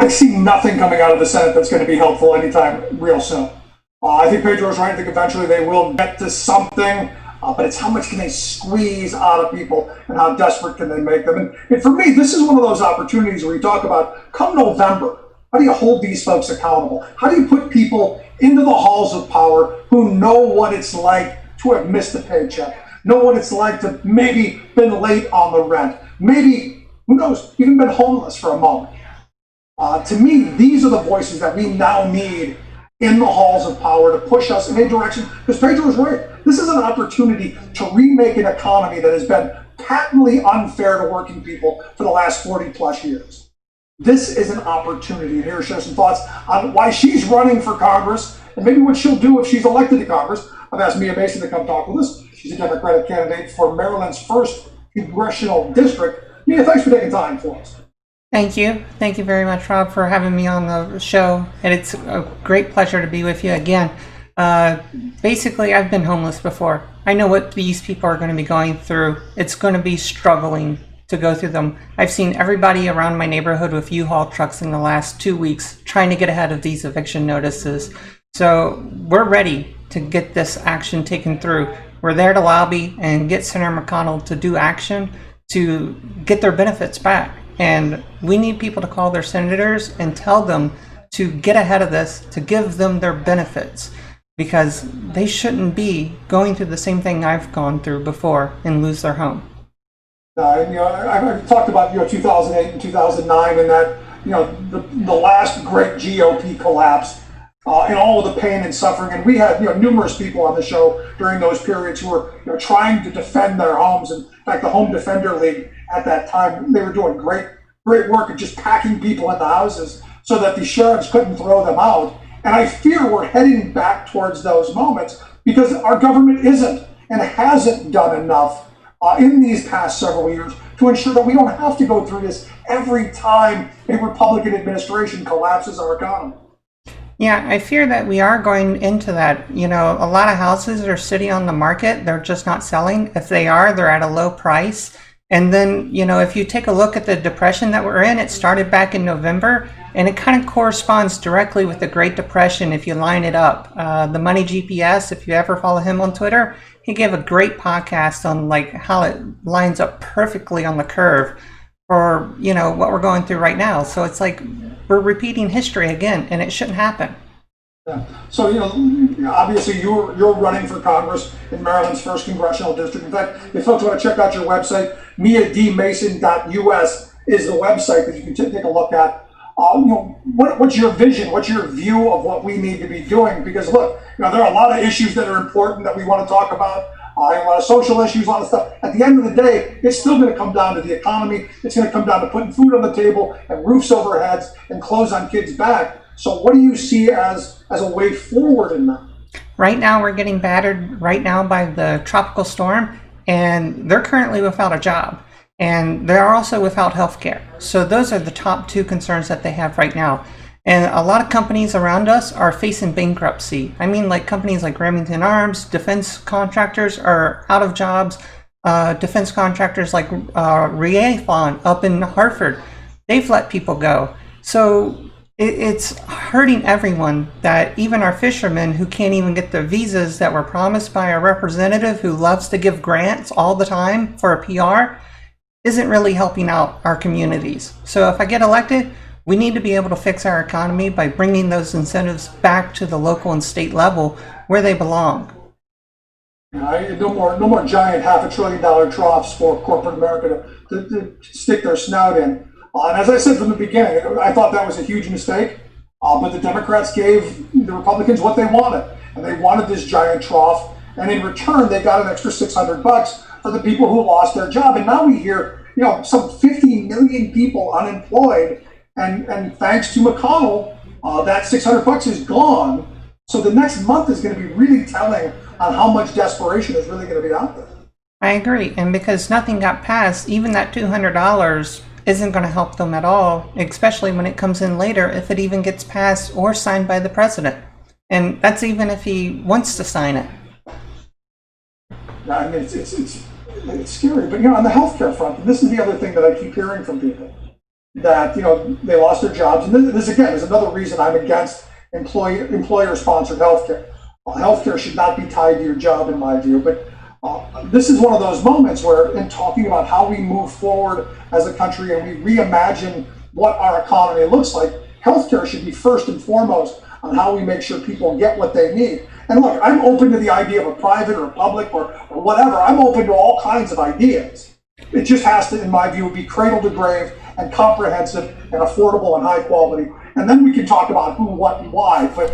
I see nothing coming out of the Senate that's going to be helpful anytime real soon. I think Pedro's right. I think eventually they will get to something, but it's how much can they squeeze out of people and how desperate can they make them. And for me, this is one of those opportunities where you talk about come November, how do you hold these folks accountable? How do you put people into the halls of power who know what it's like to have missed a paycheck, know what it's like to maybe been late on the rent, maybe, who knows, even been homeless for a moment. To me, these are the voices that we now need in the halls of power to push us in a direction, because Pedro is right. This is an opportunity to remake an economy that has been patently unfair to working people for the last 40 plus years. This is an opportunity, and here share some thoughts on why she's running for Congress and maybe what she'll do if she's elected to Congress. I've asked Mia Mason to come talk with us. She's a Democratic candidate for Maryland's 1st congressional district. Mia, thanks for taking time for us. Thank you. Thank you very much, Rob, for having me on the show. And it's a great pleasure to be with you again. Basically, I've been homeless before. I know what these people are going to be going through. It's going to be struggling to go through them. I've seen everybody around my neighborhood with U-Haul trucks in the last 2 weeks trying to get ahead of these eviction notices. So we're ready to get this action taken through. We're there to lobby and get Senator McConnell to do action to get their benefits back. And we need people to call their senators and tell them to get ahead of this, to give them their benefits, because they shouldn't be going through the same thing I've gone through before and lose their home. I've talked about 2008 and 2009 and that the last great GOP collapse and all of the pain and suffering. And we had numerous people on the show during those periods who were trying to defend their homes. And in fact, the Home Defender League at that time, they were doing great work of just packing people in the houses so that the sheriffs couldn't throw them out. And I fear we're heading back towards those moments because our government isn't and hasn't done enough in these past several years to ensure that we don't have to go through this every time a Republican administration collapses our economy. Yeah, I fear that we are going into that. A lot of houses are sitting on the market. They're just not selling. If they are, they're at a low price. And then, if you take a look at the depression that we're in, it started back in November, and it kind of corresponds directly with the Great Depression if you line it up. The Money GPS, if you ever follow him on Twitter, he gave a great podcast on how it lines up perfectly on the curve for, what we're going through right now. So it's like we're repeating history again, and it shouldn't happen. Yeah. So, obviously you're running for Congress in Maryland's 1st congressional district. In fact, if folks want to check out your website, miadmason.us is the website that you can take a look at. What's your vision? What's your view of what we need to be doing? Because look, there are a lot of issues that are important that we want to talk about. A lot of social issues, a lot of stuff. At the end of the day, it's still going to come down to the economy. It's going to come down to putting food on the table and roofs over heads and clothes on kids' back. So what do you see as a way forward in that? Right now, we're getting battered right now by the tropical storm, and they're currently without a job. And they're also without health care. So those are the top 2 concerns that they have right now. And a lot of companies around us are facing bankruptcy. I mean, companies like Remington Arms, defense contractors are out of jobs. Defense contractors like Rewatch up in Hartford, they've let people go. So it's hurting everyone that even our fishermen who can't even get the visas that were promised by our representative who loves to give grants all the time for a PR isn't really helping out our communities. So if I get elected, we need to be able to fix our economy by bringing those incentives back to the local and state level where they belong. No more giant $500 billion troughs for corporate America to stick their snout in. And as I said from the beginning, I thought that was a huge mistake. But the Democrats gave the Republicans what they wanted, and they wanted this giant trough. And in return, they got an extra $600 for the people who lost their job. And now we hear, some 50 million people unemployed. And thanks to McConnell, that $600 is gone. So the next month is going to be really telling on how much desperation is really going to be out there. I agree. And because nothing got passed, even that $200 isn't going to help them at all, especially when it comes in later, if it even gets passed or signed by the president. And that's even if he wants to sign it. I mean, it's scary. But, on the healthcare front, this is the other thing that I keep hearing from people. that they lost their jobs. And this again is another reason I'm against employer-sponsored healthcare. Healthcare should not be tied to your job, in my view. But this is one of those moments where, in talking about how we move forward as a country and we reimagine what our economy looks like, healthcare should be first and foremost on how we make sure people get what they need. And look, I'm open to the idea of a private or a public or whatever. I'm open to all kinds of ideas. It just has to, in my view, be cradle to grave and comprehensive and affordable and high quality. And then we can talk about who, what, and why. But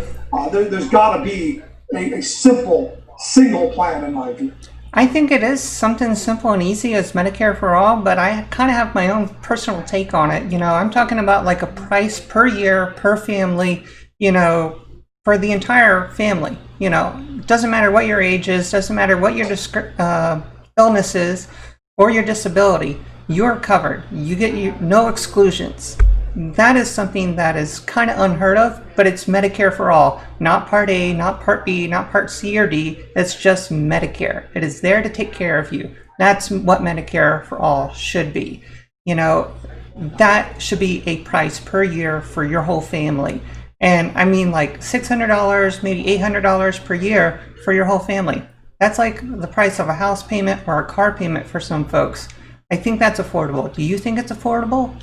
there's got to be a simple, single plan, in my view. I think it is something simple and easy as Medicare for all, but I kind of have my own personal take on it. I'm talking about like a price per year, per family, for the entire family. It doesn't matter what your age is, doesn't matter what your illness is or your disability, you're covered. You get no exclusions. That is something that is kind of unheard of, but it's Medicare for all. Not Part A, not Part B, not Part C or D. It's just Medicare. It is there to take care of you. That's what Medicare for all should be. That should be a price per year for your whole family. And I mean like $600, maybe $800 per year for your whole family. That's like the price of a house payment or a car payment for some folks. I think that's affordable. Do you think it's affordable?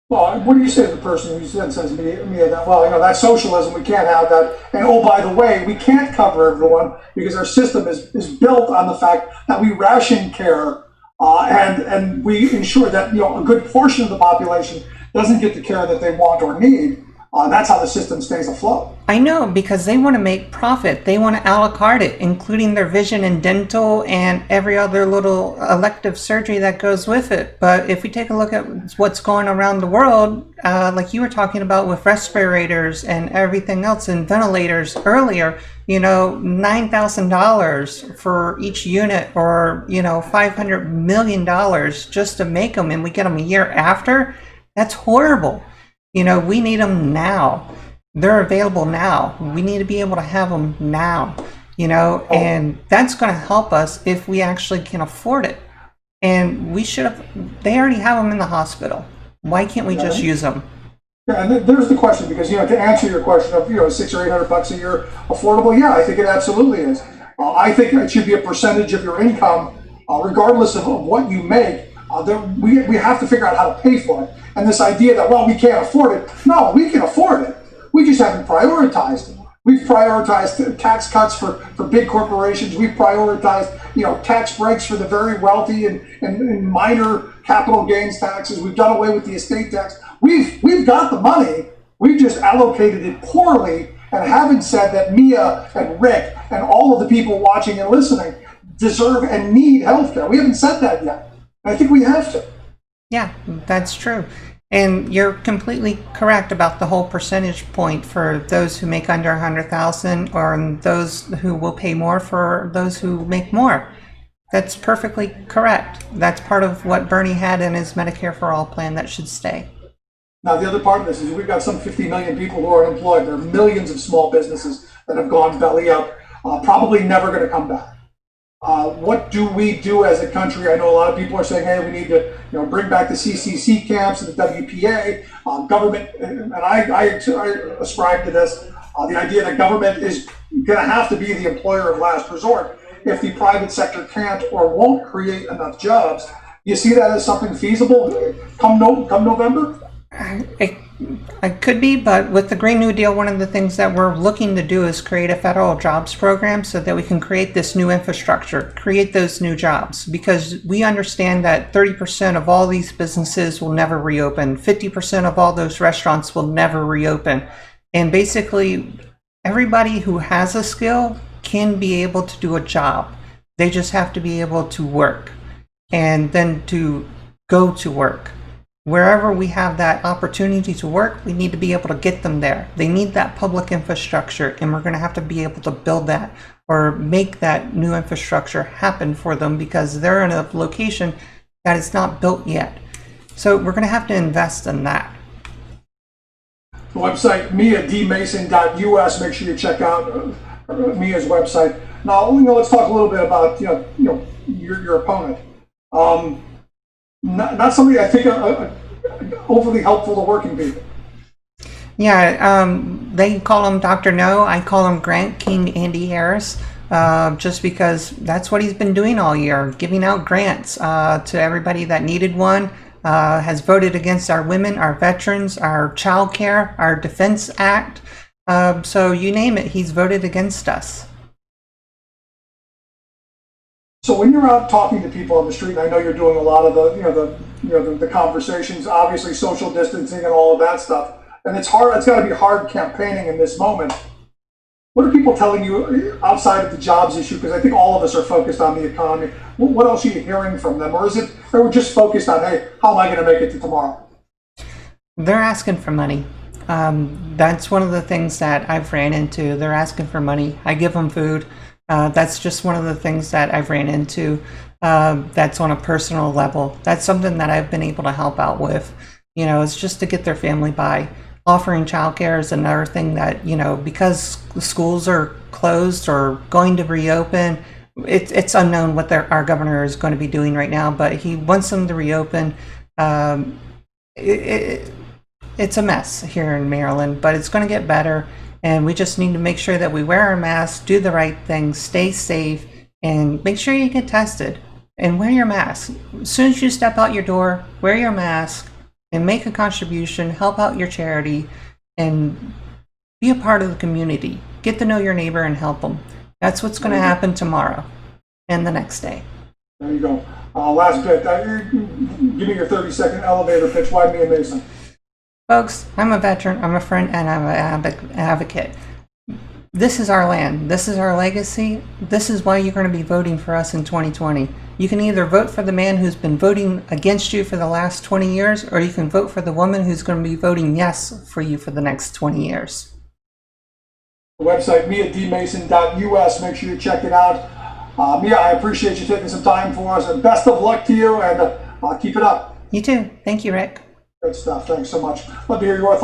Well, what do you say to the person who says to me that, well, that's socialism, we can't have that. And oh, by the way, we can't cover everyone because our system is built on the fact that we ration care and we ensure that, a good portion of the population doesn't get the care that they want or need. That's how the system stays afloat. I know, because they want to make profit. They want to a la carte it, including their vision and dental and every other little elective surgery that goes with it. But if we take a look at what's going around the world, like you were talking about with respirators and everything else and ventilators earlier, $9,000 for each unit or, $500 million just to make them, and we get them a year after. That's horrible. We need them now. They're available now. We need to be able to have them now, and that's going to help us if we actually can afford it. And they already have them in the hospital. Why can't we just use them? Yeah, and there's the question, because, to answer your question of, $600 or $800 a year affordable, yeah, I think it absolutely is. I think it should be a percentage of your income, regardless of what you make. We have to figure out how to pay for it. And this idea that, we can't afford it. No, we can afford it. We just haven't prioritized it. We've prioritized tax cuts for big corporations. We've prioritized, tax breaks for the very wealthy and minor capital gains taxes. We've done away with the estate tax. We've got the money. We've just allocated it poorly and haven't said that Mia and Rick and all of the people watching and listening deserve and need healthcare. We haven't said that yet. I think we have to. Yeah, that's true. And you're completely correct about the whole percentage point for those who make under 100,000 or those who will pay more for those who make more. That's perfectly correct. That's part of what Bernie had in his Medicare for All plan that should stay. Now, the other part of this is we've got some 50 million people who are unemployed. There are millions of small businesses that have gone belly up, probably never going to come back. What do we do as a country? I know a lot of people are saying, hey, we need to bring back the CCC camps and the WPA. Government, and I ascribe to this, the idea that government is going to have to be the employer of last resort if the private sector can't or won't create enough jobs. You see that as something feasible come November? It could be, but with the Green New Deal, one of the things that we're looking to do is create a federal jobs program so that we can create this new infrastructure, create those new jobs, because we understand that 30% of all these businesses will never reopen, 50% of all those restaurants will never reopen. And basically, everybody who has a skill can be able to do a job. They just have to be able to work and then to go to work. Wherever we have that opportunity to work, we need to be able to get them there. They need that public infrastructure, and we're going to have to be able to build that or make that new infrastructure happen for them because they're in a location that is not built yet. So we're going to have to invest in that. The website, miadmason.us. Make sure you check out Mia's website. Now, let's talk a little bit about your opponent. Not somebody I think overly helpful to working people. Yeah, they call him Dr. No. I call him Grant King Andy Harris, just because that's what he's been doing all year, giving out grants to everybody that needed one, has voted against our women, our veterans, our child care, our Defense Act. So you name it, he's voted against us. So when you're out talking to people on the street, and I know you're doing a lot of the conversations, obviously social distancing and all of that stuff, and it's hard. It's got to be hard campaigning in this moment. What are people telling you outside of the jobs issue? Because I think all of us are focused on the economy. What else are you hearing from them, or we're just focused on, hey, how am I going to make it to tomorrow? They're asking for money. That's one of the things that I've ran into. They're asking for money. I give them food. That's just one of the things that I've ran into. That's on a personal level. That's something that I've been able to help out with. It's just to get their family by. Offering childcare is another thing that, because schools are closed or going to reopen, it's unknown what our governor is going to be doing right now, but he wants them to reopen. It's a mess here in Maryland, but it's going to get better. And we just need to make sure that we wear our masks, do the right thing, stay safe, and make sure you get tested and wear your mask. As soon as you step out your door, wear your mask and make a contribution, help out your charity, and be a part of the community. Get to know your neighbor and help them. That's what's going to happen tomorrow and the next day. There you go. Last bit. Give me your 30-second elevator pitch. Why me and Mason? Folks, I'm a veteran, I'm a friend, and I'm an advocate. This is our land. This is our legacy. This is why you're going to be voting for us in 2020. You can either vote for the man who's been voting against you for the last 20 years, or you can vote for the woman who's going to be voting yes for you for the next 20 years. The website, miadmason.us. Make sure you check it out. Mia, I appreciate you taking some time for us, and best of luck to you, and keep it up. You too. Thank you, Rick. Good stuff. Thanks so much. Love to hear your thoughts.